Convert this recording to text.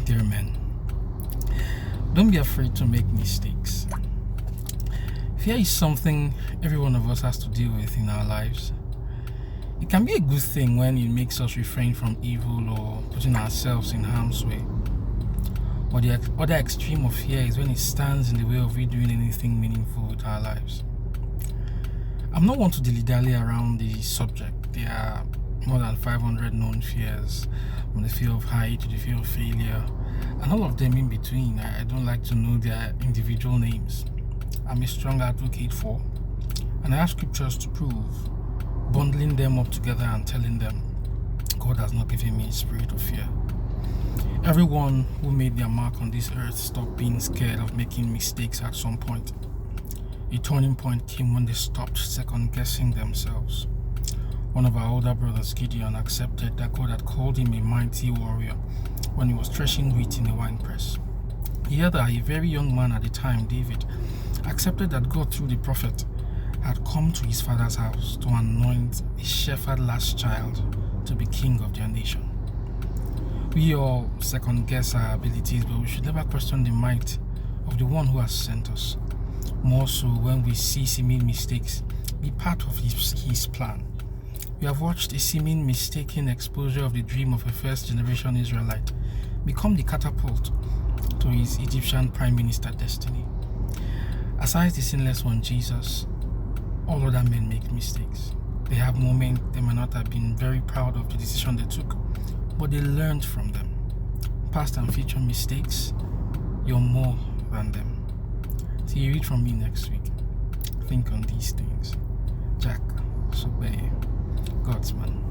Dear men, don't be afraid to make mistakes. Fear is something every one of us has to deal with in our lives. It can be a good thing when it makes us refrain from evil or putting ourselves in harm's way. But the other extreme of fear is when it stands in the way of we doing anything meaningful with our lives. I'm not one to dilly-dally around the subject. There are more than 500 known fears, from the fear of height to the fear of failure, and all of them in between. I don't like to know their individual names. I'm a strong advocate for, and I have scriptures to prove, bundling them up together and telling them, God has not given me a spirit of fear. Everyone who made their mark on this earth stopped being scared of making mistakes at some point. A turning point came when they stopped second-guessing themselves. One of our older brothers, Gideon, accepted that God had called him a mighty warrior when he was threshing wheat in a winepress. The other, a very young man at the time, David, accepted that God, through the prophet, had come to his father's house to anoint a shepherd-lass child to be king of their nation. We all second-guess our abilities, but we should never question the might of the one who has sent us. More so when we see seeming mistakes be part of his plan. We have watched a seeming mistaken exposure of the dream of a first-generation Israelite become the catapult to his Egyptian prime minister destiny. Aside the sinless one, Jesus, all other men make mistakes. They have moments they might not have been very proud of the decision they took, but they learned from them. Past and future mistakes, you're more than them. Till you read from me next week, think on these things. Jack Sobey, God's man.